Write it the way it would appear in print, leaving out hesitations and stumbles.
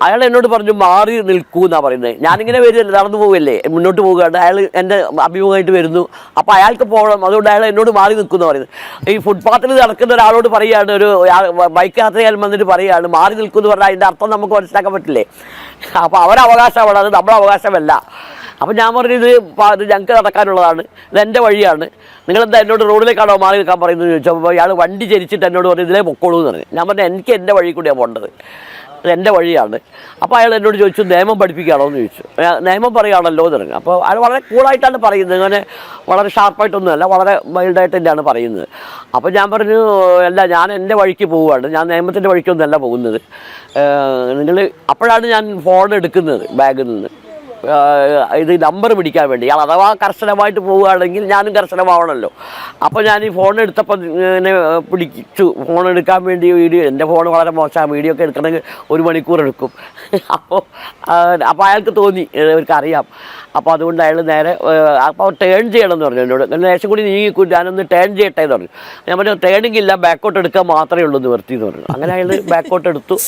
അയാൾ എന്നോട് പറഞ്ഞു മാറി നിൽക്കൂ എന്നാണ് പറയുന്നത്. ഞാനിങ്ങനെ വരുമല്ലേ, നടന്നു പോവുകയല്ലേ, മുന്നോട്ട് പോവുകയാണ്. അയാൾ എൻ്റെ അഭിമുഖമായിട്ട് വരുന്നു. അപ്പോൾ അയാൾക്ക് പോകണം, അതുകൊണ്ട് അയാൾ എന്നോട് മാറി നിൽക്കുമെന്ന് പറയുന്നത്. ഈ ഫുട്പാത്തിൽ നടക്കുന്ന ഒരാളോട് പറയുകയാണ്, ഒരു ബൈക്ക് യാത്രയാൽ വന്നിട്ട് പറയുകയാണ് മാറി നിൽക്കുമെന്ന് പറഞ്ഞാൽ അതിൻ്റെ അർത്ഥം നമുക്ക് മനസ്സിലാക്കാൻ പറ്റില്ലേ? അപ്പോൾ അവരവകാശമാണ്, അത് നമ്മുടെ അവകാശമല്ല. അപ്പം ഞാൻ പറഞ്ഞു ഇത് ഞങ്ങൾക്ക് നടക്കാനുള്ളതാണ്, ഇതെൻ്റെ വഴിയാണ്, നിങ്ങളെന്താ എന്നോട് റോഡിലേക്കാണോ മാറി നിൽക്കാൻ പറയുന്നത് ചോദിച്ചപ്പോൾ അയാൾ വണ്ടി ചരിച്ചിട്ട് എന്നോട് പറഞ്ഞു ഇതിലേ പൊക്കോളൂ എന്ന് പറഞ്ഞു. ഞാൻ പറഞ്ഞു എനിക്ക് എൻ്റെ വഴി കൂടിയാണ് പോകേണ്ടത്, ഇതെൻ്റെ വഴിയാണ്. അപ്പോൾ അയാൾ എന്നോട് ചോദിച്ചു നിയമം പഠിപ്പിക്കുകയാണോ എന്ന് ചോദിച്ചു. നിയമം പറയുകയാണല്ലോ എന്ന് പറഞ്ഞു. അപ്പോൾ അയാൾ വളരെ കൂളായിട്ടാണ് പറയുന്നത്, അങ്ങനെ വളരെ ഷാർപ്പായിട്ടൊന്നുമല്ല, വളരെ മൈൽഡായിട്ട് തന്നെയാണ് പറയുന്നത്. അപ്പോൾ ഞാൻ പറഞ്ഞു അല്ല, ഞാൻ എൻ്റെ വഴിക്ക് പോവുകയാണ്, ഞാൻ നിയമത്തിൻ്റെ വഴിക്കൊന്നുമല്ല പോകുന്നത്. നിങ്ങൾ അപ്പോഴാണ് ഞാൻ ഫോൺ എടുക്കുന്നത് ബാഗിൽ നിന്ന്, ഇത് നമ്പർ പിടിക്കാൻ വേണ്ടി. ഇയാൾ അഥവാ കർശനമായിട്ട് പോവുകയാണെങ്കിൽ ഞാനും കർശനമാവണമല്ലോ. അപ്പോൾ ഞാൻ ഈ ഫോൺ എടുത്തപ്പോൾ ഇങ്ങനെ പിടിച്ചു, ഫോൺ എടുക്കാൻ വേണ്ടി വീഡിയോ, എൻ്റെ ഫോൺ വളരെ മോശമാണ്, വീഡിയോ ഒക്കെ എടുക്കണമെങ്കിൽ 1 മണിക്കൂർ എടുക്കും. അപ്പോൾ അയാൾക്ക് തോന്നി അവർക്ക് അറിയാം. അപ്പോൾ അതുകൊണ്ട് അയാൾ നേരെ അപ്പോൾ ടേൺ ചെയ്യണമെന്ന് പറഞ്ഞു എന്നോട്. ലേശം കൂടി നീങ്ങിക്കൂ, ഞാനൊന്ന് ടേൺ ചെയ്യട്ടെ എന്ന് പറഞ്ഞു. ഞാൻ പറഞ്ഞു ടേണിങ് ഇല്ല, ബാക്കോട്ട് എടുക്കാൻ മാത്രമേ ഉള്ളൂ നിവർത്തി എന്ന് പറഞ്ഞു. അങ്ങനെ അയാൾ ബാക്കോട്ട് എടുത്തു.